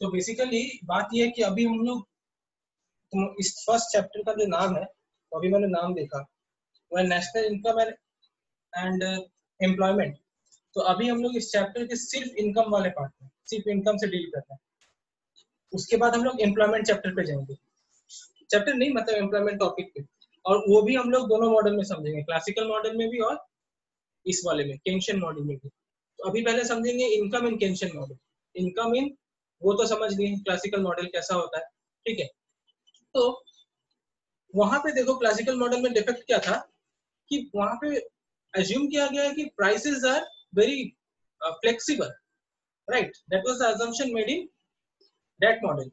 तो बेसिकली बात ये है कि अभी हम लोग इस फर्स्ट चैप्टर का जो नाम है, तो अभी मैंने नाम देखा, वो है नेशनल इनकम एंड एम्प्लॉयमेंट। तो अभी हम लोग इस चैप्टर के सिर्फ इनकम वाले पार्ट में, सिर्फ इनकम से डील करते हैं। उसके बाद हम लोग एम्प्लॉयमेंट चैप्टर पे जाएंगे, चैप्टर नहीं मतलब एम्प्लॉयमेंट टॉपिक पे, और वो भी हम लोग दोनों मॉडल में समझेंगे, क्लासिकल मॉडल में भी और इस वाले में केंशियन मॉडल में भी। तो अभी पहले समझेंगे income in Keynesian model. Income in वो तो समझ लिए क्लासिकल मॉडल कैसा होता है, ठीक है। तो वहां पे देखो क्लासिकल मॉडल में डिफेक्ट क्या था कि वहां पे अज्यूम किया गया है कि prices are very flexible, right? That was the assumption made in that model,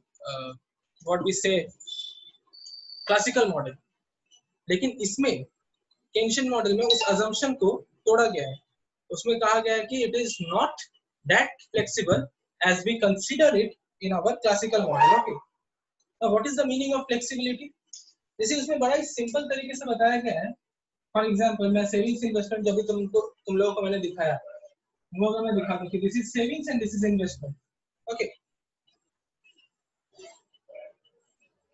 what we say classical model. लेकिन इसमें केंशियन मॉडल में उस assumption को तोड़ा गया है। उसमें कहा गया है कि it is not that flexible as we consider it in our classical model. Okay, now what is the meaning of flexibility? जैसे इसमें बड़ा ही सिंपल तरीके से बताया गया है। फॉर एग्जांपल मैं सेविंग्स इन्वेस्टमेंट जब भी तुम लोगों को मैंने दिखाया, तुम लोगों को मैं दिखाता कि this is savings and this is investment. Okay,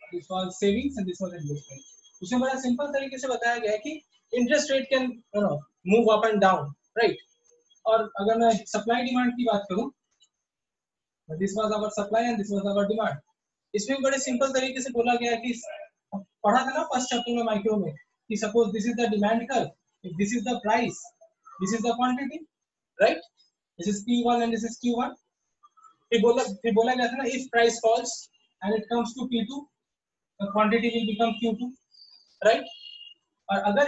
this was savings and this was investment. उसमें बड़ा सिंपल तरीके से बताया गया है कि interest rate can move up and down, right? और अगर मैं सप्लाई डिमांड की बात करूं, this was our supply and this was our demand. इसमें बड़े सिंपल तरीके से बोला गया कि पढ़ा था ना फर्स्ट चैप्टर में माइक्रो में कि suppose this is the demand curve, this is the price, this is the quantity, right? This is P1 and this is Q1। फिर बोला गया था ना if price falls and it comes to P2 the quantity will become Q2, right? और अगर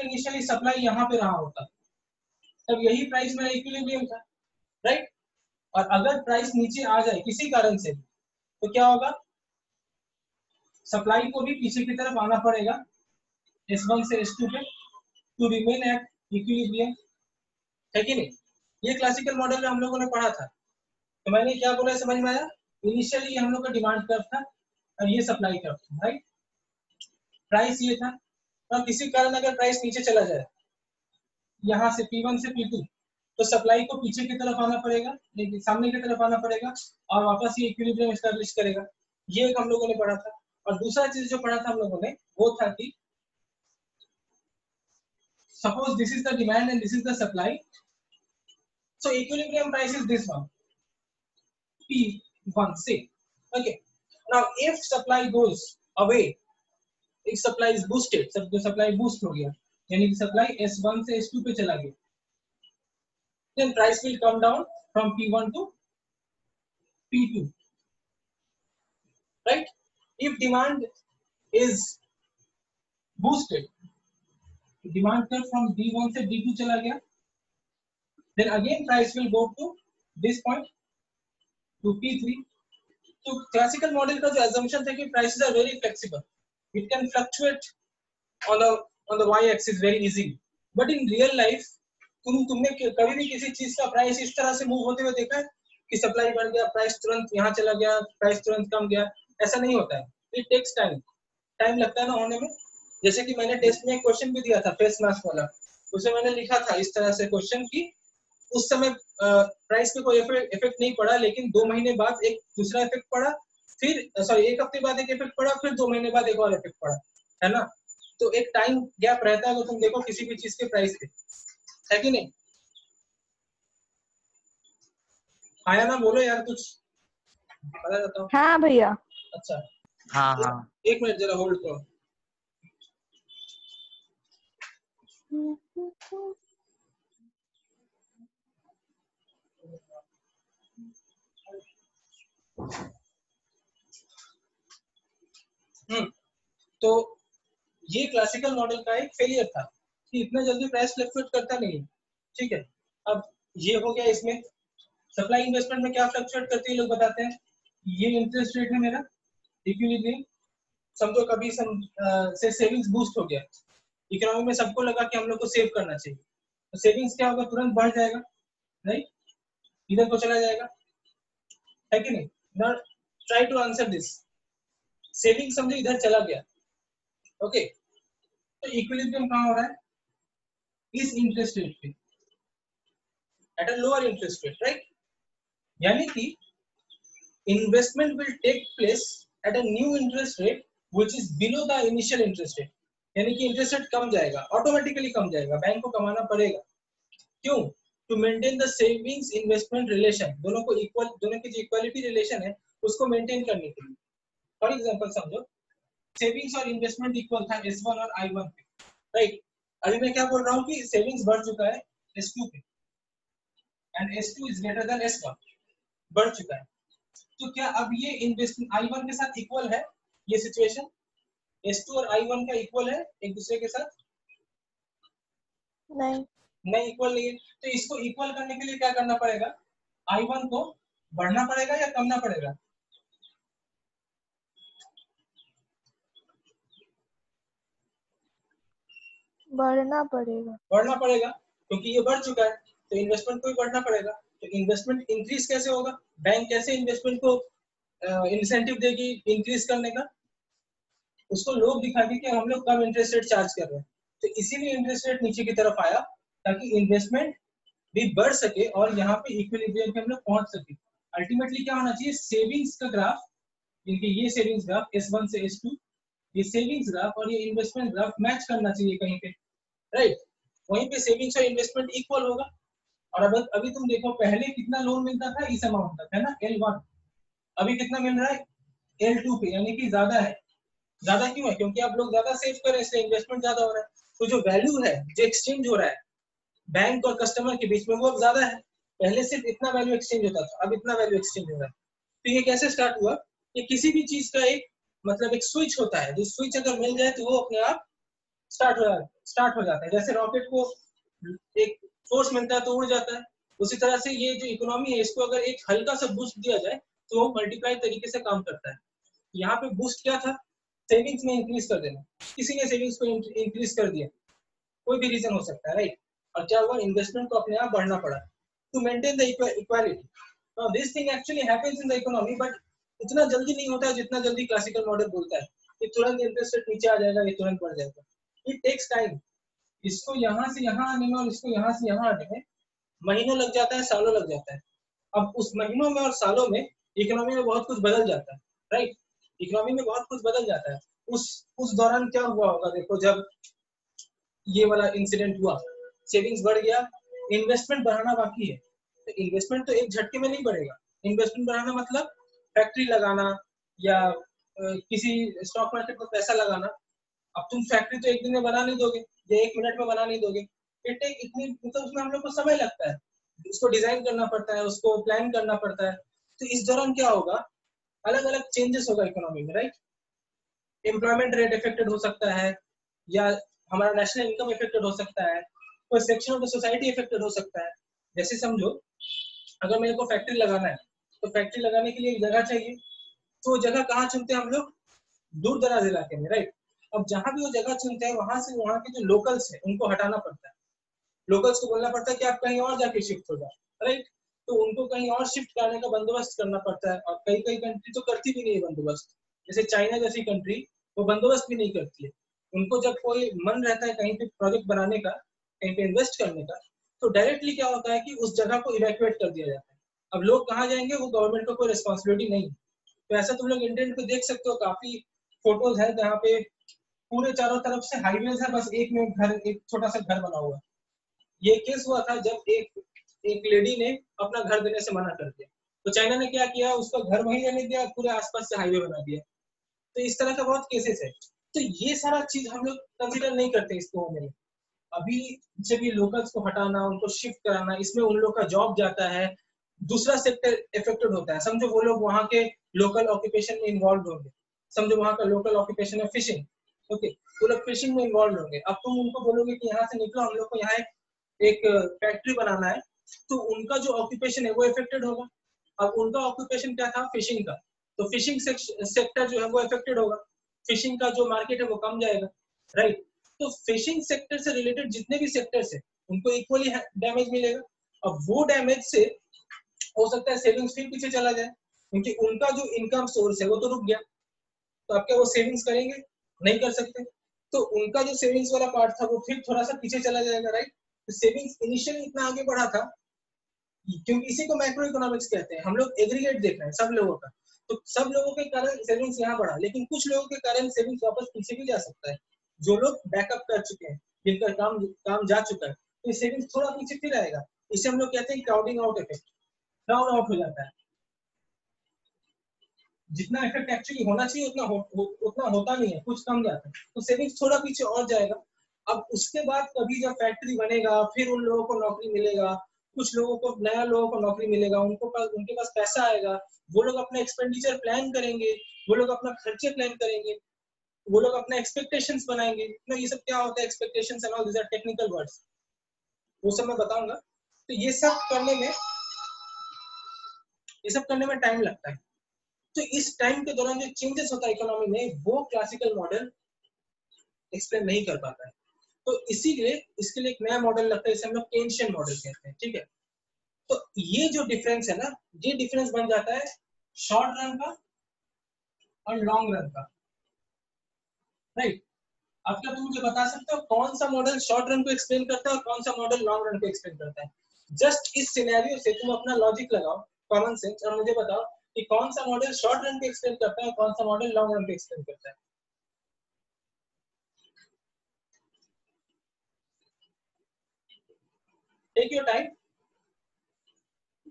initially supply यहाँ पे रहा होता तब यही प्राइस मेरा इक्विलिब्रियम था, राइट? और अगर प्राइस नीचे आ जाए किसी कारण से तो क्या होगा? सप्लाई को भी पीछे की तरफ आना पड़ेगा S1 से S2 पे टू रिमेन एट इक्विलिब्रियम, है कि नहीं? ये क्लासिकल मॉडल में हम लोगों ने पढ़ा था। तो मैंने क्या बोला समझ में आया? इनिशियली ये हम लोग का डिमांड कर्व था और ये सप्लाई कर्व था, राइट? प्राइस ये था और किसी कारण अगर प्राइस नीचे चला जाए यहाँ से P1 से P2 तो सप्लाई को पीछे की तरफ आना पड़ेगा, लेकिन सामने की तरफ आना पड़ेगा और वापस ये इक्विलिब्रियम एस्टैब्लिश करेगा। ये एक हम लोगों ने पढ़ा था। और दूसरा चीज जो पढ़ा था हम लोगों ने वो था कि suppose this is the demand and this is the supply, so equilibrium price is this one P1 say, okay? Now if supply goes away, if supply is boosted, सब जो supply boost हो गया यानी कि supply S1 से S2 पे चला गया, then price will come down from P1 to P2, right? If demand is boosted, demand curve from D1 से D2 चला गया, then again price will go to this point to P3. तो classical model का जो assumption था कि prices are very flexible, it can fluctuate on the y axis very easily, but in real life तुमने कभी भी किसी चीज का प्राइस इस तरह से मूव होते हुए देखा है कि सप्लाई बढ़ गया, प्राइस तुरंत यहाँ चला गया, प्राइस तुरंत कम गया? ऐसा नहीं होता है। इट टेक्स टाइम लगता है ना होने में। जैसे कि मैंने टेस्ट में एक क्वेश्चन भी दिया था फेस मास्क वाला, उसमें मैंने लिखा था इस तरह से क्वेश्चन की उस समय प्राइस पे कोई इफेक्ट नहीं पड़ा, लेकिन 2 महीने बाद एक दूसरा इफेक्ट पड़ा, फिर सॉरी 1 हफ्ते बाद एक इफेक्ट पड़ा, फिर 2 महीने बाद एक और इफेक्ट पड़ा, है ना? तो एक टाइम गैप रहता है अगर तुम देखो किसी भी चीज के प्राइस पे, है कि नहीं? आया ना? बोलो यार कुछ पता जाता हूँ। हाँ भैया। अच्छा हाँ एक मिनट जरा होल्ड करो। तो ये क्लासिकल मॉडल का एक फेलियर था कि इतना जल्दी प्राइस फ्लक्चुएट करता नहीं है, ठीक है? अब ये हो गया। इसमें सप्लाई इन्वेस्टमेंट में क्या फ्लक्चुएट करती है लोग बताते हैं। ये इंटरेस्ट रेट है मेरा इक्विलिब्रियम, समझो कभी से सेविंग्स बूस्ट हो गया, इकोनॉमी में सबको लगा कि हम लोग को सेव करना चाहिए, तो सेविंग्स क्या होगा? तुरंत बढ़ जाएगा, राइट? इधर को चला जाएगा, है कि नहीं? Now try to answer this. Saving समझो इधर चला गया, ओके? तो इक्विलिब्रियम कहाँ हो रहा है? इस इंटरेस्ट रेट पे, at a lower interest rate, right? यानी कि investment will take place at a new interest rate which is below the initial interest rate, यानी कि इंटरेस्ट रेट कम जाएगा, ऑटोमेटिकली कम जाएगा, बैंक को कमाना पड़ेगा। क्यों? To maintain the savings investment relation, दोनों को इक्वल, दोनों की जो इक्वालिटी रिलेशन है उसको मेंटेन करने के लिए। फॉर एग्जांपल समझो सेविंग्स और इन्वेस्टमेंट इक्वल था S1 और I1 पे, राइट? अभी मैं क्या बोल रहा हूँ कि सेविंग्स बढ़ चुका है S2 पे and S2 is greater than S1, बढ़ चुका है, तो क्या अब ये इन्वेस्टमेंट I1 के साथ इक्वल है? ये सिचुएशन S2 और I1 का इक्वल है एक दूसरे के साथ? नहीं, नहीं इक्वल नहीं है। तो इसको इक्वल करने के लिए क्या करना पड़ेगा? I1 को बढ़ना पड़ेगा या कमना पड़ेगा? बढ़ना पड़ेगा। बढ़ना पड़ेगा क्योंकि ये बढ़ चुका है, तो इन्वेस्टमेंट को भी बढ़ना पड़ेगा। तो इन्वेस्टमेंट इंक्रीज कैसे होगा? बैंक कैसे इन्वेस्टमेंट को इंसेंटिव देगी इंक्रीज करने का? उसको लोग दिखाएंगे कि हम लोग कम इंटरेस्ट रेट चार्ज कर रहे हैं, तो इसीलिए इंटरेस्ट रेट नीचे की तरफ आया ताकि इन्वेस्टमेंट भी बढ़ सके और यहाँ पे इक्विलिब्रियम पे हम लोग पहुंच सके। अल्टीमेटली क्या होना चाहिए? सेविंग्स का ग्राफ, इनके ये सेविंग्स ग्राफ S1 से S2, ये सेविंग्स ग्राफ और ये इन्वेस्टमेंट ग्राफ मैच करना चाहिए कहीं पे, राइट? वहीं पे सेविंग्स और इन्वेस्टमेंट इक्वल होगा। और अब अभी तुम देखो पहले कितना लोन मिलता था इस अमाउंट तक, है ना, L1, अभी कितना मिल रहा है L2 पे, यानी कि ज्यादा है। ज्यादा क्यों है? क्योंकि आप लोग ज्यादा सेव कर रहे हैं, इसलिए इन्वेस्टमेंट ज्यादा हो रहा है। तो जो वैल्यू है, जो एक्सचेंज हो रहा है बैंक और कस्टमर के बीच में, वो अब ज्यादा है। पहले सिर्फ इतना वैल्यू एक्सचेंज होता था, अब इतना वैल्यू एक्सचेंज हो रहा है। तो ये कैसे स्टार्ट हुआ? कि किसी भी चीज का एक मतलब एक स्विच होता है, जो स्विच अगर मिल जाए तो वो अपने आप स्टार्ट हो जाता है। जैसे रॉकेट को एक फोर्स मिलता है तो उड़ जाता है, उसी तरह से ये जो इकोनॉमी है इसको अगर एक हल्का सा बूस्ट दिया जाए तो वो मल्टीप्लाई तरीके से काम करता है। यहाँ पे बूस्ट क्या था? सेविंग्स में इंक्रीज कर देना। किसी ने सेविंग्स को इंक्रीज कर दिया, कोई भी रीजन हो सकता है, राइट? और क्या हुआ? इन्वेस्टमेंट को अपने आप बढ़ना पड़ा to maintain the equality. Now this thing actually happens in the economy, but इतना जल्दी नहीं होता है जितना जल्दी क्लासिकल मॉडल बोलता है कि तुरंत इंटरेस्ट रेट नीचे आ जाएगा, ये तुरंत बढ़ जाएगा। It takes time. इसको यहाँ से यहाँ आने में और इसको यहाँ से यहाँ आने में महीनों लग जाता है, सालों लग जाता है। अब उस महीनों में और सालों में इकोनॉमी में बहुत कुछ बदल जाता है, राइट? इकोनॉमी में बहुत कुछ बदल जाता है। उस दौरान क्या हुआ होगा? देखो जब ये वाला इंसिडेंट हुआ, सेविंग्स बढ़ गया, इन्वेस्टमेंट बढ़ाना बाकी है। तो इन्वेस्टमेंट तो एक झटके में नहीं बढ़ेगा। इन्वेस्टमेंट बढ़ाना मतलब फैक्ट्री लगाना या किसी स्टॉक मार्केट में पैसा लगाना। अब तुम फैक्ट्री तो एक दिन में बना नहीं दोगे या एक मिनट में बना नहीं दोगे, इतनी मतलब उसमें हम लोग को समय लगता है, उसको डिजाइन करना पड़ता है, उसको प्लान करना पड़ता है। तो इस दौरान क्या होगा? अलग अलग चेंजेस होगा इकोनॉमी में, राइट? एम्प्लॉयमेंट रेट इफेक्टेड हो सकता है, या हमारा नेशनल इनकम इफेक्टेड हो सकता है, कोई section of the society affected हो सकता है। जैसे समझो अगर मेरे को फैक्ट्री लगाना है, तो फैक्ट्री लगाने के लिए एक जगह चाहिए, तो जगह कहाँ चुनते हैं हम लोग? दूर दराज इलाके में, राइट? अब जहां भी वो जगह चुनते हैं वहां से वहां के जो लोकल्स है उनको हटाना पड़ता है। लोकल्स को बोलना पड़ता है कि आप कहीं और जाके शिफ्ट हो जाओ, राइट? तो उनको कहीं और शिफ्ट करने का बंदोबस्त करना पड़ता है, और कई कई कंट्री तो करती भी नहीं है बंदोबस्त। जैसे चाइना जैसी कंट्री, वो बंदोबस्त भी नहीं करती है। उनको जब कोई मन रहता है कहीं पे प्रोजेक्ट बनाने का, कहीं पे इन्वेस्ट करने का, तो डायरेक्टली क्या होता है कि उस जगह को इवैक्यूएट कर दिया जाता है। अब लोग कहाँ जाएंगे? वो गवर्नमेंट को कोई रिस्पॉन्सिबिलिटी नहीं है। तो ऐसा तुम लोग इंटरनेट पे देख सकते हो, काफी फोटोज है जहाँ पे पूरे चारों तरफ से हाईवेज है, बस एक में घर, एक छोटा सा घर बना हुआ है। ये केस हुआ था जब एक लेडी ने अपना घर देने से मना कर दिया, तो चाइना ने क्या किया? उसका घर वहीं रहने दिया, पूरे आसपास से हाईवे बना दिया। तो इस तरह का बहुत केसेस है। तो ये सारा चीज हम लोग कंसिडर नहीं करते इसको होने में। अभी जब ये लोकल्स को हटाना, उनको शिफ्ट कराना, इसमें उन लोग का जॉब जाता है, दूसरा सेक्टर इफेक्टेड होता है। समझो वो लोग वहाँ के लोकल ऑक्यूपेशन में इन्वॉल्व होंगे। समझो वहाँ का लोकल ऑक्यूपेशन है फिशिंग, ओके, वो लोग फिशिंग में इन्वॉल्व होंगे। अब तुम उनको बोलोगे कि यहाँ से निकलो, हम लोग को यहाँ एक फैक्ट्री बनाना है, तो उनका जो ऑक्यूपेशन है वो इफेक्टेड होगा। अब उनका ऑक्यूपेशन क्या था? फिशिंग का। तो फिशिंग सेक्टर जो है वो इफेक्टेड होगा, फिशिंग का जो मार्केट है वो कम जाएगा, राइट? तो फिशिंग सेक्टर से रिलेटेड जितने भी सेक्टर्स है उनको इक्वली डैमेज मिलेगा। अब वो डैमेज से हो सकता है सेविंग्स फिर पीछे चला जाए, क्योंकि उनका जो इनकम सोर्स है वो तो रुक गया। तो आप क्या वो सेविंग्स करेंगे? नहीं कर सकते। तो उनका जो सेविंग्स वाला पार्ट था वो फिर थोड़ा सा पीछे चला जाएगा, राइट? तो सेविंग्स इनिशियली इतना आगे बढ़ा था, क्योंकि इसी को मैक्रो इकोनॉमिक्स कहते हैं। हम लोग एग्रीगेट देख रहे हैं सब लोगों का, तो सब लोगों के कारण सेविंग्स यहाँ बढ़ा, लेकिन कुछ लोगों के कारण सेविंग्स वापस पीछे भी जा सकता है। जो लोग बैकअप कर चुके हैं, जिनका काम जा चुका है, तो सेविंग्स थोड़ा पीछे फिर आएगा। इसे हम लोग कहते हैं crowding out effect, crowd out हो जाता है। जितना इफेक्ट एक्चुअली होना चाहिए उतना होता नहीं है, कुछ कम जाता है, तो सेविंग्स थोड़ा पीछे और जाएगा। अब उसके बाद कभी जब फैक्ट्री बनेगा, फिर उन लोगों को नौकरी मिलेगा, कुछ लोगों को नया लोगों को नौकरी मिलेगा, उनके पास पैसा आएगा, वो लोग अपना एक्सपेंडिचर प्लान करेंगे, वो लोग अपना खर्चे प्लान करेंगे, वो लोग अपना एक्सपेक्टेशंस बनाएंगे। ना ये सब क्या होता है, expectations and all these are technical words, वो सब मैं बताऊंगा। तो ये सब करने में टाइम लगता है। तो इस टाइम के दौरान जो चेंजेस होता है इकोनॉमी में, वो क्लासिकल मॉडल एक्सप्लेन नहीं कर पाता है। तो इसीलिए इसके लिए एक नया मॉडल लगता है, इसे हम लोग केन्शियन मॉडल कहते हैं, ठीक है। तो ये जो डिफरेंस है ना, ये डिफरेंस बन जाता है शॉर्ट रन का और लॉन्ग रन का, राइट। अब क्या तुम मुझे बता सकते हो कौन सा मॉडल शॉर्ट रन को एक्सप्लेन करता है और कौन सा मॉडल लॉन्ग रन को एक्सप्लेन करता है? जस्ट इस सिनेरियो से तुम अपना लॉजिक लगाओ, कॉमन सेंस, और मुझे बताओ कि कौन सा मॉडल शॉर्ट रन को एक्सप्लेन करता है और कौन सा मॉडल लॉन्ग रन को एक्सप्लेन करता है। टेक योर टाइम,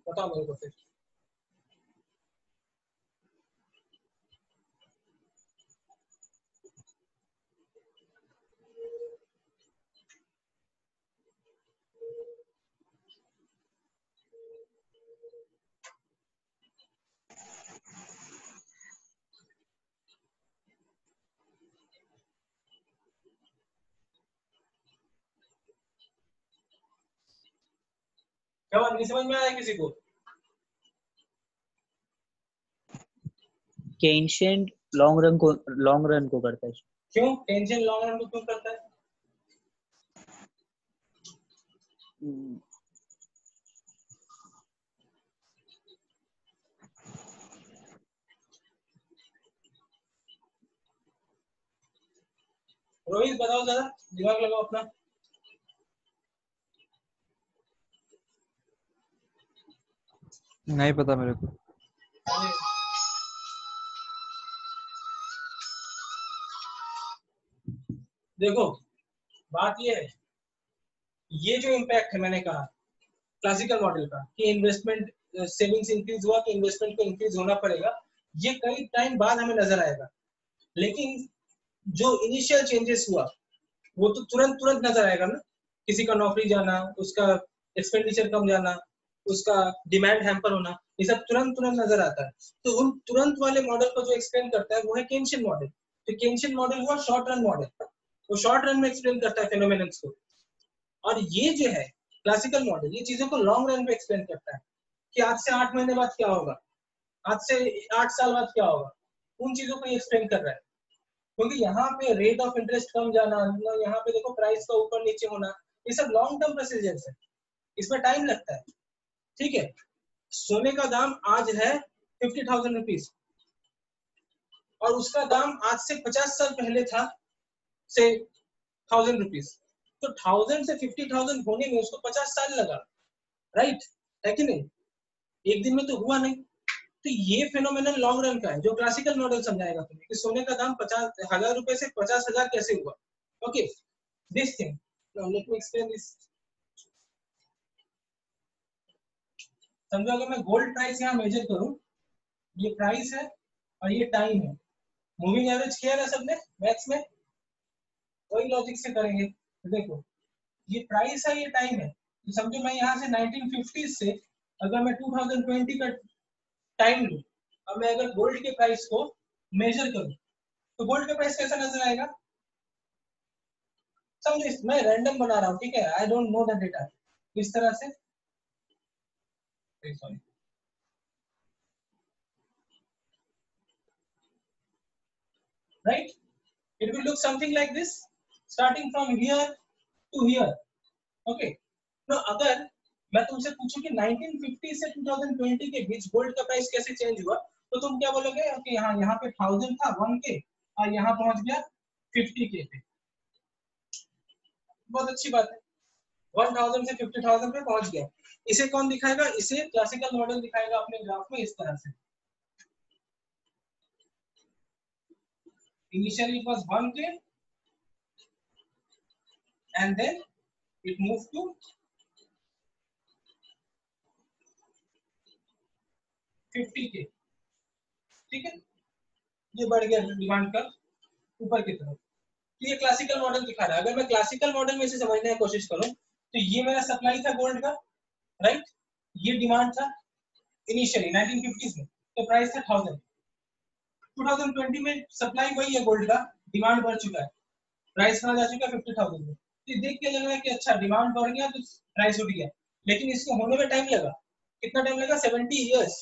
बताओ मेरे को फिर। क्या बात नहीं समझ में आया किसी को? केन्शियन लॉन्ग रन को करता है। क्यों टेंशन लॉन्ग रन को क्यों करता है? रोहित बताओ जरा, दिमाग लगाओ अपना। नहीं पता मेरे को। देखो बात ये है, ये जो इम्पैक्ट है मैंने कहा क्लासिकल मॉडल का कि इन्वेस्टमेंट सेविंग्स इंक्रीज हुआ, कि इन्वेस्टमेंट को इंक्रीज होना पड़ेगा, ये कई टाइम बाद हमें नजर आएगा। लेकिन जो इनिशियल चेंजेस हुआ वो तो तुरंत तुरंत नजर आएगा ना। किसी का नौकरी जाना, उसका एक्सपेंडिचर कम जाना, उसका डिमांड हैम्पर होना, ये सब तुरंत तुरंत नजर आता है। तो उन तुरंत वाले मॉडल को जो एक्सप्लेन करता है वो है केन्शियन मॉडल। तो केन्शियन मॉडल हुआ शॉर्ट रन मॉडल, वो शॉर्ट रन में एक्सप्लेन करता है फेनोमेनन्स को। और ये जो है क्लासिकल मॉडल, ये चीजों को लॉन्ग रन पे एक्सप्लेन करता है कि आज से 8 महीने बाद क्या होगा, आज से 8 साल बाद क्या होगा, उन चीजों को एक्सप्लेन कर रहा है। क्योंकि यहाँ पे रेट ऑफ इंटरेस्ट कम जाना, यहाँ पे देखो प्राइस का ऊपर नीचे होना, ये सब लॉन्ग टर्म प्रोसीजर्स है, इसमें टाइम लगता है, ठीक है। सोने का दाम आज है 50,000 रुपीज और उसका दाम आज से 50 साल पहले था से 1000 रुपीज, तो 1000 से 50,000 होने में उसको 50 साल लगा, राइट है कि नहीं? एक दिन में तो हुआ नहीं। तो ये फेनोमेनन लॉन्ग रन का है, जो क्लासिकल मॉडल समझाएगा तुम्हें कि सोने का दाम 50,000 रुपए से 50,000 कैसे हुआ। Okay, this thing, now let me explain this. समझो अगर मैं गोल्ड प्राइस यहाँ मेजर करूं, ये प्राइस है और ये टाइम है, मूविंग एवरेज किया ना सबने मैथ्स में, वही लॉजिक से करेंगे। तो देखो ये प्राइस है, ये टाइम है, तो समझो मैं यहाँ से 1950 से अगर मैं 2020 का टाइम लूं, अब मैं अगर गोल्ड के प्राइस को मेजर करूं तो गोल्ड का प्राइस कैसा नजर आएगा? समझो मैं रैंडम बना रहा हूँ, ठीक है, I don't know the data. इस तरह से sorry, right, it will look something like this starting from here to here, okay। तो अगर मैं तुमसे पूछूं कि 1950 से 2020 के बीच गोल्ड का प्राइस कैसे चेंज हुआ, तो तुम क्या बोलोगे कि हाँ यहाँ पे 1000 था 1K और यहाँ पहुंच गया 50K पे। बहुत अच्छी बात है, 1000 से 50,000 पे पहुंच गया। इसे कौन दिखाएगा? इसे क्लासिकल मॉडल दिखाएगा अपने ग्राफ में इस तरह से। Initially it was 1K and then it moved to 50K, ठीक है, ये बढ़ गया डिमांड का ऊपर की तरफ। तो ये क्लासिकल मॉडल दिखा रहा है। अगर मैं क्लासिकल मॉडल में इसे समझने की कोशिश करूं तो ये मेरा सप्लाई था गोल्ड का, राइट, ये डिमांड था इनिशियली 1950s में, तो प्राइस था 1000। 2020 में सप्लाई वही है गोल्ड का, डिमांड बढ़ चुका है, प्राइस कहाँ जा चुका है 50,000 में। तो देख के लग रहा है कि अच्छा डिमांड बढ़ गया तो प्राइस उठ गया, लेकिन इसको होने में टाइम लगा। कितना टाइम लगा? 70 इयर्स।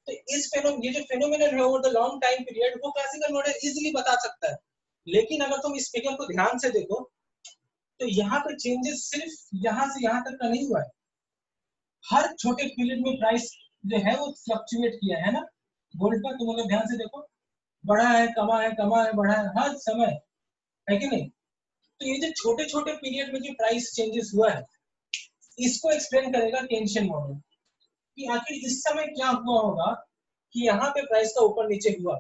तो इस ये जो फेनोमेनन है over the long time period, वो क्लासिकल मॉडल इजीली बता सकता है। लेकिन अगर तुम इस फिगर को ध्यान से देखो तो यहाँ पे चेंजेस सिर्फ यहाँ से यहाँ तक का नहीं हुआ है, हर छोटे पीरियड में प्राइस जो है वो फ्लक्चुएट किया है ना गोल्ड का। तुम अगर ध्यान से देखो, बढ़ा है, कमा है, कमा है, बढ़ा है, हर समय, है कि नहीं? तो ये जो छोटे छोटे पीरियड में जो प्राइस चेंजेस हुआ है, इसको एक्सप्लेन करेगा केन्शियन मॉडल कि आखिर इस समय क्या हुआ होगा कि यहाँ पे प्राइस का ऊपर नीचे हुआ।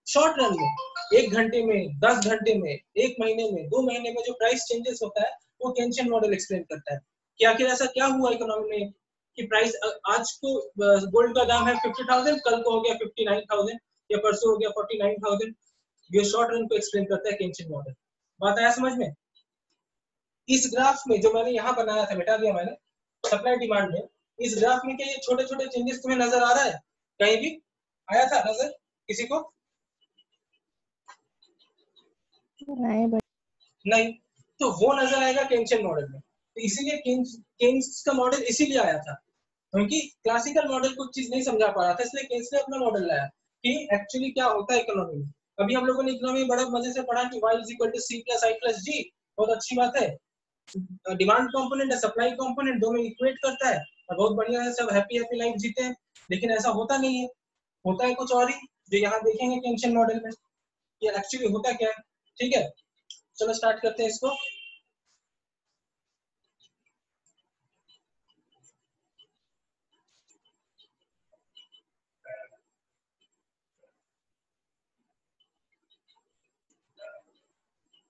शॉर्ट रन में, 1 घंटे में, 10 घंटे में, 1 महीने में, 2 महीने में जो प्राइस चेंजेस होता है वो केन्शियन मॉडल एक्सप्लेन करता है कि आखिर ऐसा क्या हुआ इकोनॉमी में कि प्राइस आज को गोल्ड का दाम है 50,000, कल को हो गया 59,000 या परसों हो गया 49,000। ये शॉर्ट रन को एक्सप्लेन करता है केन्शियन मॉडल। बात आया समझ में? इस ग्राफ में जो मैंने यहाँ बनाया था, मिटा दिया मैंने, सप्लाई डिमांड में, इस ग्राफ में क्या ये छोटे छोटे चेंजेस तुम्हें नजर आ रहा है? कहीं भी आया था नजर किसी को? नहीं, तो वो नजर आएगा केन्शियन मॉडल में। तो इसीलिए केन्स का मॉडल इसीलिए आया था क्योंकि क्लासिकल मॉडल कुछ चीज नहीं समझा पा रहा था, इसलिए केन्स ने अपना मॉडल लाया कि एक्चुअली क्या होता है इकोनॉमी में। अभी हम लोगों ने इकोनॉमी में बड़ा मजे से पढ़ा कि y = c + i + g, बहुत अच्छी बात है। डिमांड कंपोनेंट है, सप्लाई कंपोनेंट, दोनों इक्वेट करता है और बहुत बढ़िया है, सब हैप्पी हैप्पी लाइफ जीते हैं। लेकिन ऐसा होता नहीं है, होता है कुछ और ही, जो यहाँ देखेंगे केन्शियन मॉडल में ये एक्चुअली होता क्या है। ठीक है, चलो स्टार्ट करते हैं इसको।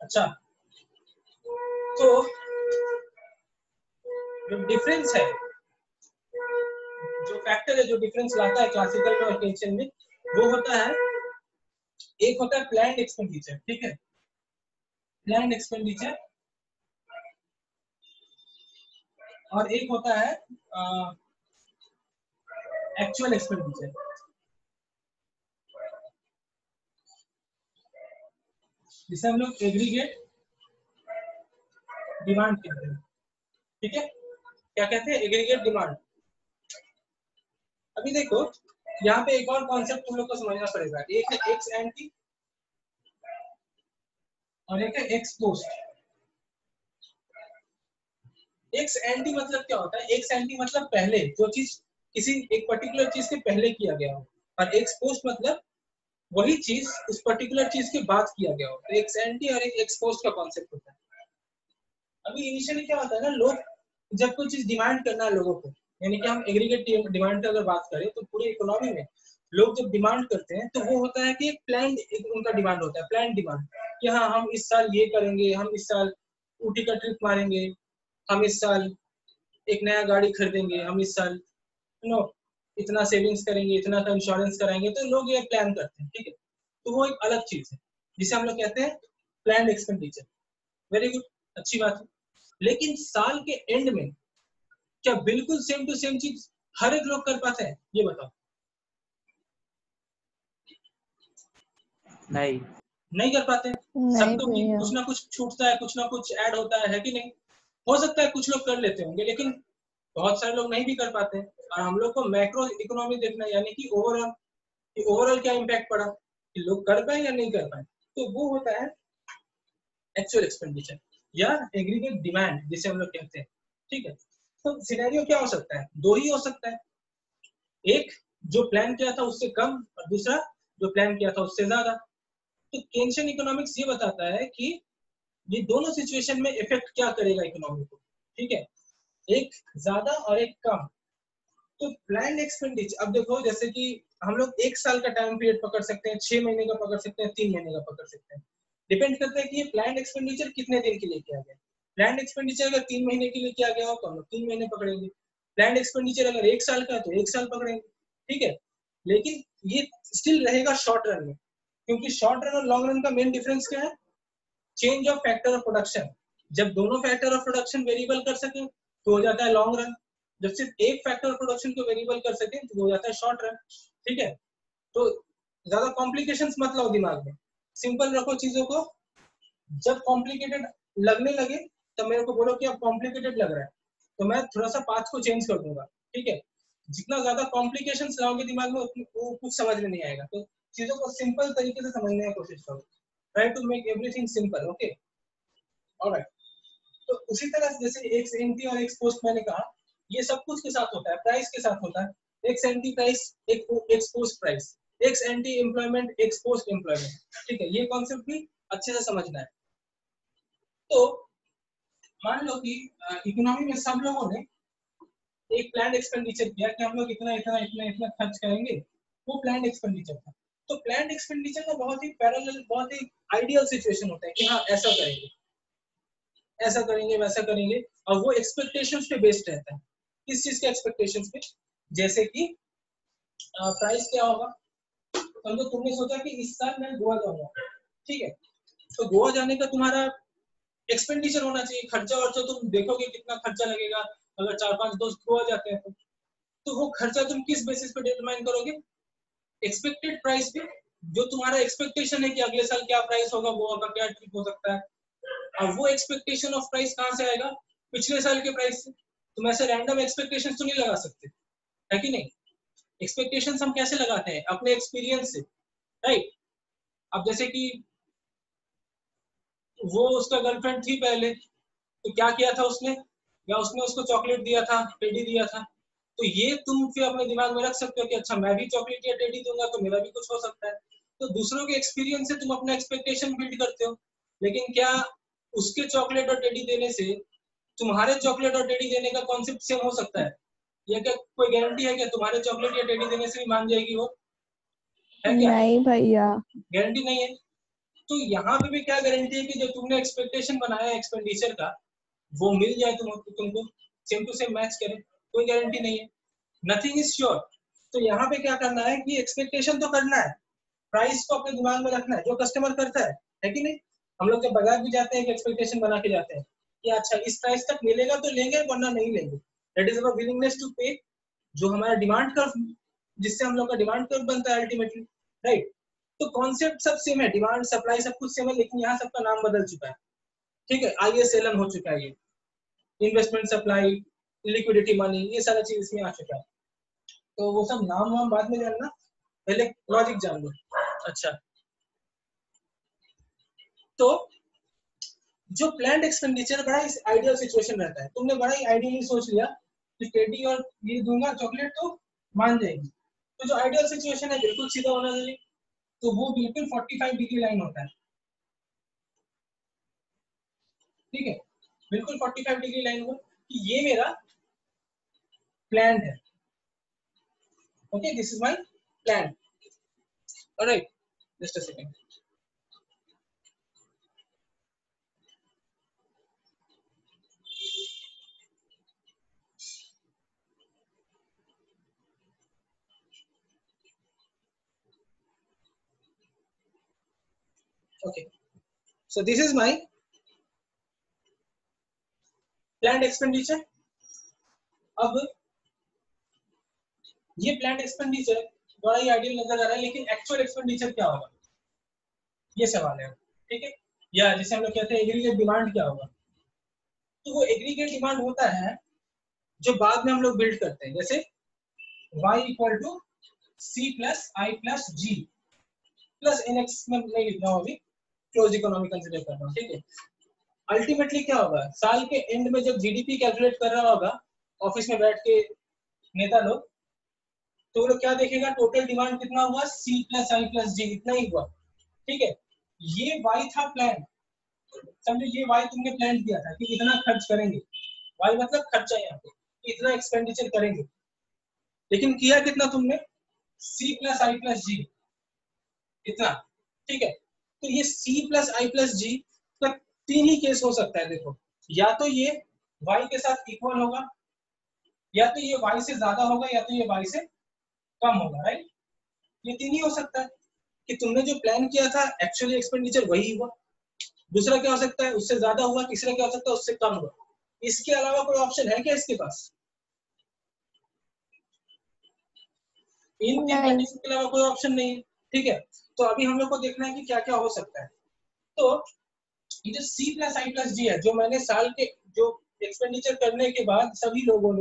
अच्छा, तो जो डिफरेंस है, जो फैक्टर है जो डिफरेंस लाता है क्लासिकल में और केन्शियन में, वो होता है, एक होता है प्लान्ड एक्सपेंडिचर, ठीक है, प्लान्ड एक्सपेंडिचर, और एक होता है एक्चुअल एक्सपेंडिचर। जिसे हम लोग एग्रीगेट डिमांड कहते हैं, ठीक है। क्या कहते हैं? Aggregate demand. अभी देखो यहाँ पे एक और कॉन्सेप्ट तुम लोग को समझना पड़ेगा, एक है एक्स एंटी और एक है एक्स पोस्ट। एक्स एंटी मतलब क्या होता है? एक्स एंटी मतलब पहले, जो चीज किसी एक पर्टिकुलर चीज के पहले किया गया हो, और एक्स पोस्ट मतलब वही चीज उस पर्टिकुलर चीज के बाद किया गया हो। तो एक्स एंटी और एक एक्स पोस्ट का कॉन्सेप्ट होता है। अभी इनिशियली क्या होता है ना, लोग जब कोई चीज डिमांड करना है लोगों को, यानी कि हम एग्रीगेट डिमांड की अगर बात करें तो पूरी इकोनॉमी में लोग जब डिमांड करते हैं तो वो होता है कि एक प्लान, उनका डिमांड होता है, प्लान डिमांड, कि हाँ हम इस साल ये करेंगे, हम इस साल ऊटी का ट्रिप मारेंगे, हम इस साल एक नया गाड़ी खरीदेंगे, हम इस साल नो इतना सेविंग्स करेंगे, इतना का इंश्योरेंस कराएंगे। तो लोग ये प्लान करते हैं, ठीक है। तो वो एक अलग चीज है जिसे हम लोग कहते हैं प्लान एक्सपेंडिचर। वेरी गुड, अच्छी बात है। लेकिन साल के एंड में क्या बिल्कुल सेम टू सेम चीज हर एक लोग कर पाते हैं? ये बताओ। नहीं कर पाते। सबको कुछ ना कुछ छूटता है, कुछ ना कुछ ऐड होता है कि नहीं? हो सकता है कुछ लोग कर लेते होंगे, लेकिन बहुत सारे लोग नहीं भी कर पाते हैं। और हम लोग को मैक्रो इकोनॉमी देखना है, यानी कि ओवरऑल क्या इम्पैक्ट पड़ा, कि लोग कर पाए या नहीं कर पाए। तो वो होता है एक्चुअल एक्सपेंडिचर या एग्रीगेट डिमांड जिसे हम लोग कहते हैं, ठीक है। तो सिनेरियो क्या हो सकता है? दो ही हो सकता है, एक जो प्लान किया था उससे कम और दूसरा जो प्लान किया था उससे ज्यादा। तो केन्शियन इकोनॉमिक्स ये बताता है कि ये दोनों सिचुएशन में इफेक्ट क्या करेगा इकोनॉमी को, ठीक है। एक ज्यादा और एक कम। तो प्लान एक्सपेंडिचर, अब देखो जैसे कि हम लोग 1 साल का टाइम पीरियड पकड़ सकते हैं, 6 महीने का पकड़ सकते हैं, 3 महीने का पकड़ सकते हैं। डिपेंड करता है कि ये प्लान एक्सपेंडिचर कितने दिन के लिए किया गया। प्लान एक्सपेंडिचर अगर 3 महीने के लिए किया गया हो तो हम लोग 3 महीने पकड़ेंगे। प्लान एक्सपेंडिचर अगर 1 साल का है तो 1 साल पकड़ेंगे, ठीक है। लेकिन ये स्टिल रहेगा शॉर्ट रन में, क्योंकि शॉर्ट रन और लॉन्ग रन का मेन डिफरेंस क्या है? Change of factor of production. जब दोनों फैक्टर ऑफ प्रोडक्शन वेरिएबल कर सके तो हो जाता है लॉन्ग रन। जब सिर्फ एक फैक्टर ऑफ प्रोडक्शन को वेरिएबल कर सके तो हो जाता है शॉर्ट रन, ठीक है। तो ज्यादा कॉम्प्लिकेशंस मत लाओ दिमाग में, सिंपल रखो चीजों को। जब कॉम्प्लिकेटेड लगने लगे तब मेरे को बोलो कि अब कॉम्प्लिकेटेड लग रहा है, तो मैं थोड़ा सा पाथ को चेंज कर दूंगा, ठीक है। जितना ज्यादा कॉम्प्लिकेशंस लाओगे दिमाग में वो कुछ समझ में नहीं आएगा। तो चीजों को सिंपल तरीके से समझने की कोशिश करो। Try to make everything simple, okay, alright. तो उसी तरह से जैसे एक्स एंटी और एक्स पोस्ट मैंने कहा, ये सब कुछ के साथ होता है, प्राइस के साथ होता है। X anti price, x post price, x anti employment, x post employment, ठीक है। ये कॉन्सेप्ट भी अच्छे से समझना है। तो मान लो कि इकोनॉमी में सब लोगों ने एक प्लान एक्सपेंडिचर किया कि हम लोग इतना इतना इतना इतना खर्च करेंगे, वो प्लान एक्सपेंडिचर था। तो प्लान एक्सपेंडिचर का बहुत ही पैरेलल, बहुत ही आइडियल सिचुएशन होता है कि हाँ ऐसा करेंगे, ऐसा करेंगे, वैसा करेंगे, और वो एक्सपेक्टेशंस पे बेस्ड रहता है। किस चीज के एक्सपेक्टेशंस पे? जैसे कि प्राइस क्या होगा। समझो तुमने सोचा कि इस साल मैं गोवा जाऊंगा, ठीक है। तो गोवा जाने का तुम्हारा एक्सपेंडिचर होना चाहिए, खर्चा वर्चा तुम देखोगे कितना खर्चा लगेगा। अगर 4-5 दोस्त गोवा जाते हैं तो वो खर्चा तुम किस बेसिस पे डिटरमाइन करोगे? एक्सपेक्टेड प्राइस पे। जो तुम्हारा एक्सपेक्टेशन है कि अगले साल क्या प्राइस होगा, गोवा का क्या ट्रिप हो सकता है, अब वो एक्सपेक्टेशन ऑफ प्राइस कहाँ से आएगा? पिछले साल के प्राइस से। तुम ऐसे रैंडम एक्सपेक्टेशंस तो नहीं लगा सकते, है कि नहीं? एक्सपेक्टेशंस हम कैसे लगाते हैं? अपने एक्सपीरियंस से, राइट। अब जैसे कि वो उसका गर्लफ्रेंड थी पहले, तो क्या किया था उसने, या उसने उसको चॉकलेट दिया था, टेडी दिया था, तो ये तुम फिर अपने दिमाग में रख सकते हो कि अच्छा मैं भी चॉकलेट या टेडी दूंगा तो मेरा भी कुछ हो सकता है। तो दूसरों के एक्सपीरियंस से तुम अपना एक्सपेक्टेशन बिल्ड करते हो। लेकिन क्या उसके चॉकलेट और टेडी देने से तुम्हारे चॉकलेट और टेडी देने का कॉन्सेप्ट सेम हो सकता है? या क्या कोई गारंटी है कि तुम्हारे चॉकलेट या टेडी देने से भी मान जाएगी वो? है क्या? नहीं भैया। गारंटी नहीं है। तो यहाँ पे भी क्या गारंटी है कि जो तुमने एक्सपेक्टेशन बनाया एक्सपेंडिचर का वो मिल जाए तुमको सेम टू सेम मैच करे? कोई गारंटी नहीं है, नथिंग इज श्योर। तो यहाँ पे क्या करना है कि एक्सपेक्टेशन तो करना है, प्राइस को अपने दिमाग में रखना है, जो कस्टमर करता है कि नहीं। हम लोग जब बाजार भी जाते हैं कि एक्सपेक्टेशन बना के जाते हैं कि अच्छा इस प्राइस तक मिलेगा तो लेंगे वरना नहीं लेंगे। That is our willingness to pay, जो हमारा डिमांड कर्व, जिससे हम लोग का डिमांड कर्व बनता है अल्टीमेटली, राइट। तो कॉन्सेप्ट सब सेम है, डिमांड सप्लाई सब कुछ सेम है, लेकिन यहाँ सबका नाम बदल चुका है, ठीक है। ISLM हो चुका है, ये इन्वेस्टमेंट सप्लाई, लिक्विडिटी मनी, ये सारा चीज इसमें आ चुका है। तो वो सब नाम वाम बाद में जानना, पहले लॉजिक जान लो। अच्छा, तो जो प्लान्ड एक्सपेंडिचर बड़ा इस आइडियल सिचुएशन रहता है, तुमने बड़ा ही आइडियली सोच लिया कि टेडी और ये दूंगा चॉकलेट तो मान जाएगी। तो जो आइडियल सिचुएशन है बिल्कुल सीधा होना चाहिए, तो वो बिल्कुल 45 डिग्री लाइन होता है, ठीक है। बिल्कुल 45 डिग्री लाइन हो कि ये मेरा प्लान है, okay, this is my plan, alright. Just a second. Okay, so this is my planned expenditure. अब ये प्लान्ड एक्सपेंडिचर बड़ा ही आइडियल नजर आ रहा है, लेकिन एक्चुअल एक्सपेंडिचर क्या होगा ये सवाल है, ठीक है। या जैसे हम लोग कहते हैं एग्रीगेट डिमांड क्या होगा। तो वो एग्रीगेट डिमांड होता है जो बाद में हम लोग बिल्ड करते हैं, जैसे y equal to c plus I plus G plus nx में नहीं लिख रहा हूँ अभी, क्लोज इकोनॉमी कंसीडर कर रहा हूँ, ठीक है। अल्टीमेटली क्या होगा, साल के एंड में जब जीडीपी कैलकुलेट कर रहा होगा ऑफिस में बैठ के नेता लोग, तो वो लोग क्या देखेगा, टोटल डिमांड कितना हुआ, c प्लस आई प्लस जी, इतना ही हुआ, ठीक है। ये y था प्लान, समझो ये y तुमने प्लान किया था कि इतना खर्च करेंगे, वाई मतलब खर्चा यहाँ पे, इतना एक्सपेंडिचर करेंगे। लेकिन किया कितना तुमने, सी प्लस आई प्लस जी, इतना, ठीक है। तो ये सी प्लस आई प्लस जी का तीन ही केस हो सकता है। देखो, या तो ये y के साथ इक्वल होगा, या तो ये y से ज्यादा होगा, या तो ये y से कम होगा, राइट। ये तीन ही हो सकता है कि तुमने जो प्लान किया था एक्चुअली एक्सपेंडिचर वही हुआ। दूसरा क्या हो सकता है, उससे ज्यादा हुआ। तीसरा क्या हो सकता है, उससे कम हुआ। इसके अलावा कोई ऑप्शन है क्या इसके पास? इन तीन नहीं। कंडीशन के अलावा कोई ऑप्शन नहीं है, ठीक है। तो अभी हम लोग को देखना है कि क्या क्या हो सकता है। तो ये जो C प्लस आई प्लस जी है, जो मैंने साल के जो एक्सपेंडिचर करने के बाद सभी लोगों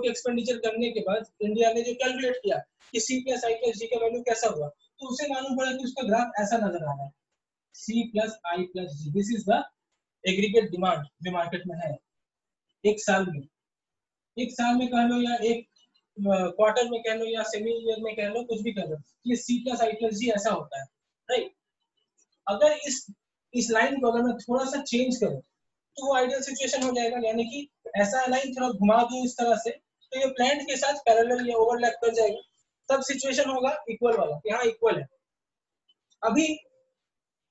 के एक्सपेंडिचर करने के बाद इंडिया ने जो कैलकुलेट किया कि C प्लस आई प्लस जी का वैल्यू कैसा हुआ, तो उसे मालूम पड़ा कि उसका ग्राफ ऐसा नजर आ रहा है, C plus I plus G. This is the aggregate demand जो मार्केट में है एक साल में। एक साल में कह लो, या एक क्वार्टर में कह लो, या सेमी ईयर में कह लो, कुछ भी कह लो, ये C प्लस आई प्लस जी ऐसा होता है, राइट। अगर इस लाइन को अगर मैं थोड़ा सा चेंज करूं तो वो आइडियल सिचुएशन हो जाएगा, यानी कि ऐसा लाइन थोड़ा घुमा दूं इस तरह से, तो ये प्लांट के साथ पैरेलल या ओवरलैप कर जाएगा, तब सिचुएशन होगा इक्वल वाला, यहाँ इक्वल है। अभी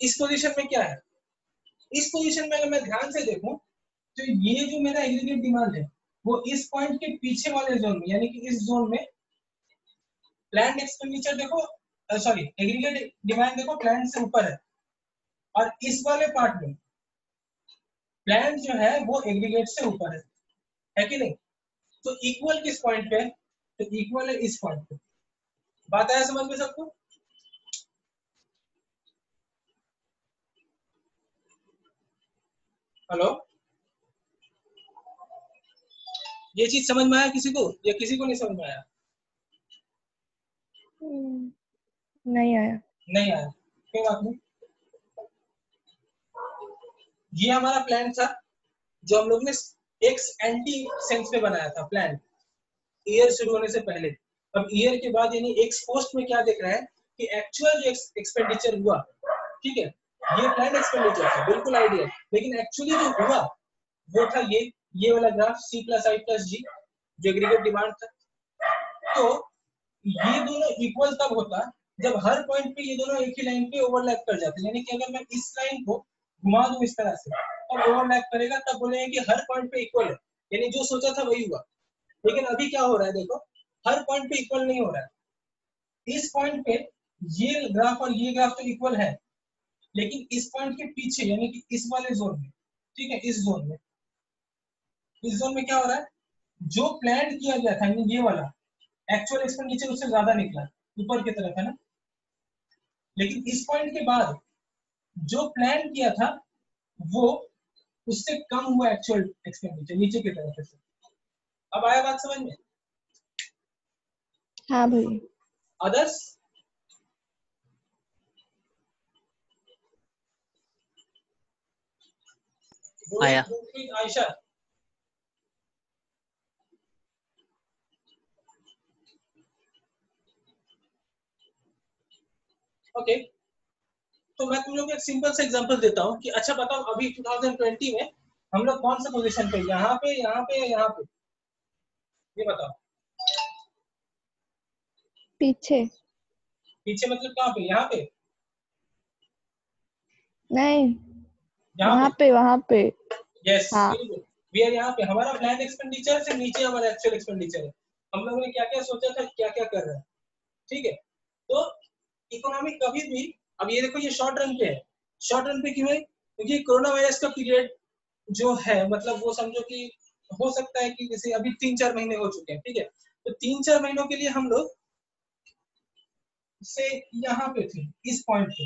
इस पोजीशन में क्या है, इस पोजीशन में अगर मैं ध्यान से देखूं तो ये जो मेरा एग्रीगेट डिमांड है वो इस पॉइंट के पीछे वाले जोन में, यानी कि इस जोन में प्लांट एक्सपेंडिचर देखो, सॉरी एग्रीगेट डिमांड देखो प्लांट से ऊपर है, और इस वाले पार्ट में प्लान जो है वो एग्रीगेट से ऊपर है कि नहीं। तो इक्वल किस पॉइंट पे है, तो इक्वल है इस पॉइंट पे। बात आया समझ में सबको? हेलो, ये चीज समझ में आया किसी को, या किसी को नहीं समझ में आया? नहीं आया। नहीं आया, कोई बात नहीं। ये हमारा प्लान था जो हम लोग ने एक्स एंटी सेंस में बनाया था प्लान, ईयर शुरू होने से पहले। अब ईयर के बाद यानी एक्स पोस्ट में क्या देख रहा है कि एक्चुअल जो एक्सपेंडिचर हुआ, ठीक है, ये प्लान एक्सपेंडिचर था बिल्कुल आइडियल, लेकिन एक्चुअली जो हुआ वो था ये वाला graph C plus I plus जी जो एग्रीगेट डिमांड था। तो ये दोनों इक्वल तब होता जब हर पॉइंट पे ये दोनों एक ही लाइन पे ओवरलैप कर जाते, यानी कि अगर मैं इस लाइन को घुमा दूं इस तरह से और ओवरलैप करेगा तब बोलेंगे कि हर पॉइंट पे इक्वल है, यानी जो सोचा था वही हुआ। लेकिन अभी क्या हो रहा है, देखो हर पॉइंट पे इक्वल नहीं हो रहा है। इस पॉइंट पे ये ग्राफ और ये ग्राफ तो इक्वल है, लेकिन इस पॉइंट के पीछे यानी कि इस वाले जोन में, ठीक है, इस जोन में क्या हो रहा है, जो प्लान किया गया था ये वाला एक्चुअल एक्सपेंडिचर उससे ज्यादा निकला, ऊपर की तरफ है ना। लेकिन इस पॉइंट के बाद जो प्लान किया था वो उससे कम हुआ एक्चुअल एक्सपेंडिचर नीचे की तरफ से। अब आया बात समझ में? हाँ भाई। अदर्स? आया। आयशा, ओके। तो मैं तुम लोग को एक सिंपल सा एग्जांपल देता हूँ कि अच्छा बताओ अभी 2020 में हम लोग कौन सा पोजीशन पे, यहाँ पे या यहाँ पे, ये बताओ। पीछे। पीछे मतलब कहाँ पे, यहाँ पे? नहीं, यहाँ वहाँ पे। यस, हाँ। वी आर यहाँ पे। हमारा प्लान एक्सपेंडिचर से नीचे हमारा एक्चुअल एक्सपेंडिचर है। हम लोगों ने क्या क्या सोचा था, क्या क्या कर रहे हैं, ठीक है। तो इकोनॉमी कभी भी, अब ये देखो ये शॉर्ट रन पे है। शॉर्ट रन पे क्यों है, क्योंकि कोरोना वायरस का पीरियड जो है, मतलब वो समझो कि हो सकता है कि जैसे अभी 3-4 महीने हो चुके हैं, ठीक है। तो 3-4 महीनों के लिए हम लोग से यहाँ पे थे, इस पॉइंट पे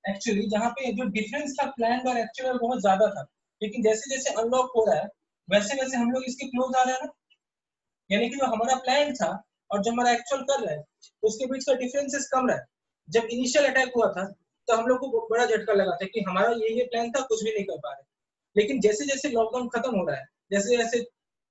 एक्चुअली, जहाँ पे जो डिफरेंस था प्लान और एक्चुअल बहुत ज्यादा था। लेकिन जैसे जैसे अनलॉक हो रहा है वैसे वैसे हम लोग इसके क्लोज आ रहे हैं ना, यानी कि जो हमारा प्लान था और जो हमारा एक्चुअल कर रहा है उसके बीच का डिफरेंसेस कम रहा है। जब इनिशियल अटैक हुआ था तो हम लोग को बड़ा झटका लगा था कि हमारा ये प्लान था, कुछ भी नहीं कर पा रहे। लेकिन जैसे जैसे लॉकडाउन खत्म हो रहा है, जैसे जैसे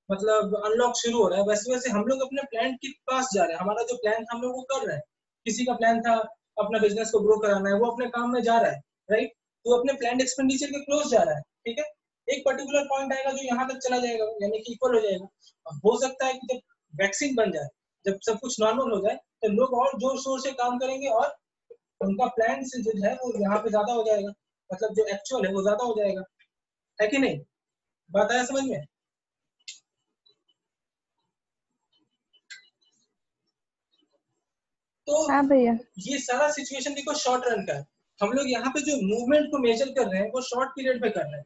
मतलब अनलॉक शुरू हो रहा है, वैसे वैसे हम लोग अपने प्लान के पास जा रहे हैं। हमारा जो प्लान था हम लोग वो कर रहे हैं। किसी का प्लान था अपना बिजनेस को ग्रो कराना है, वो अपने काम में जा रहा है, राइट। तो अपने प्लान एक्सपेंडिचर के क्लोज जा रहा है, ठीक है। एक पर्टिकुलर पॉइंट आएगा जो यहाँ तक चला जाएगा, यानी कि इक्वल हो जाएगा। हो सकता है कि जब वैक्सीन बन जाए, जब सब कुछ नॉर्मल हो जाए, तो लोग और जोर शोर से काम करेंगे और उनका प्लान से जो है वो यहाँ पे ज्यादा हो जाएगा, मतलब जो एक्चुअल है वो ज्यादा हो जाएगा, है कि नहीं? बात आया समझ में? तो हाँ भैया। ये सारा सिचुएशन देखो शॉर्ट रन का है। हम लोग यहाँ पे जो मूवमेंट को मेजर कर रहे हैं वो शॉर्ट पीरियड में कर रहे हैं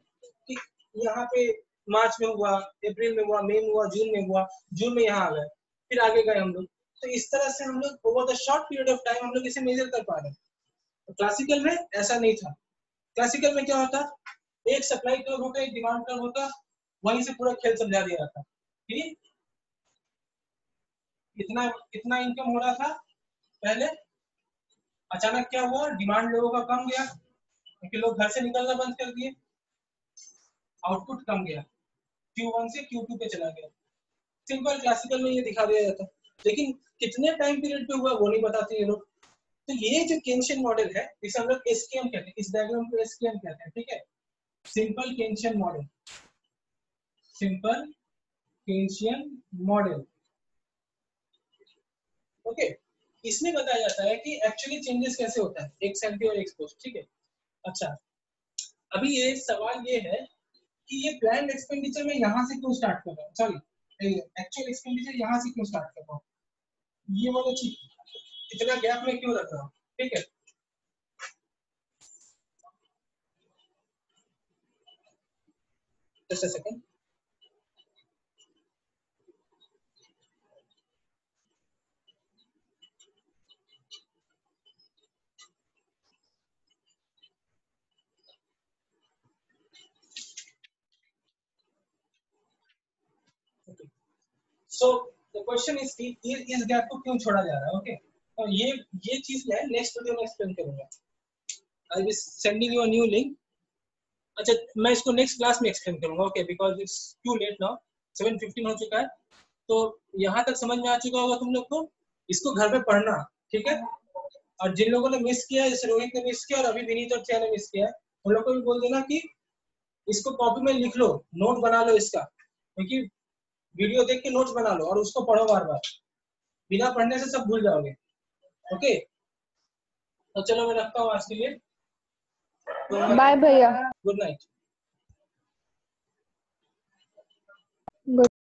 कि यहाँ पे मार्च में हुआ, अप्रैल में हुआ, मई में हुआ, जून में हुआ, जून में यहाँ आ गए, फिर आगे गए हम लोग। तो इस तरह से हम लोग over the short period of time हम लोग इसे मेजर कर पा रहे हैं। तो क्लासिकल में ऐसा नहीं था। क्लासिकल में क्या होता, एक सप्लाई कर्व होता, एक डिमांड कर्व होता, वहीं से पूरा खेल समझा दिया जाता। ठीक, इतना इतना इनकम हो रहा था पहले, अचानक क्या हुआ, डिमांड लोगों का कम गया क्योंकि लोग घर से निकलना बंद कर दिए, आउटपुट कम गया, Q1 से Q2 पे चला गया। सिंपल क्लासिकल में ये दिखा दिया जाता, लेकिन कितने टाइम पीरियड पे हुआ वो नहीं बताते ये लोग। तो ये जो केंशियन मॉडल है इसे हम लोग एसकेएम कहते हैं, इस डायग्राम को एसकेएम कहते हैं, ठीक है, simple Keynesian model, simple Keynesian model. Okay, इसमें बताया जाता है कि एक्चुअली चेंजेस कैसे होता है एक्स एंटी और एक्स पोस्ट, ठीक है। अच्छा, अभी ये सवाल ये है कि ये प्लान एक्सपेंडिचर में यहाँ से क्यों स्टार्ट कर रहा हूँ, सॉरी एक्चुअल एक्सपेंडिचर यहाँ से क्यों स्टार्ट कर रहा हूँ, ये वाला चीज इतना गैप में क्यों रख रहा हूँ, ठीक है। Just a second. So the question is कि इस गैप को क्यों छोड़ा जा रहा है, ओके। और ये चीज मैं नेक्स्ट वीडियो में एक्सप्लेन करूंगा। I will sending you a new link. अच्छा, मैं इसको नेक्स्ट क्लास में एक्सप्लेन करूंगा, okay, because it's too late now, 7:15 हो चुका है। तो यहाँ तक समझ में आ चुका होगा तुम लोग को, इसको घर पे पढ़ना, ठीक है। और जिन लोगों ने मिस किया, जैसे रोहित ने मिस किया और अभी विनीत और टिया ने मिस किया, उन लोग को भी बोल देना कि इसको कॉपी में लिख लो, नोट बना लो इसका, क्योंकि वीडियो देख के नोट्स बना लो और उसको पढ़ो बार बार, बिना पढ़ने से सब भूल जाओगे, ओके। तो चलो मैं रखता हूँ आज के लिए, बाय भैया। Good night.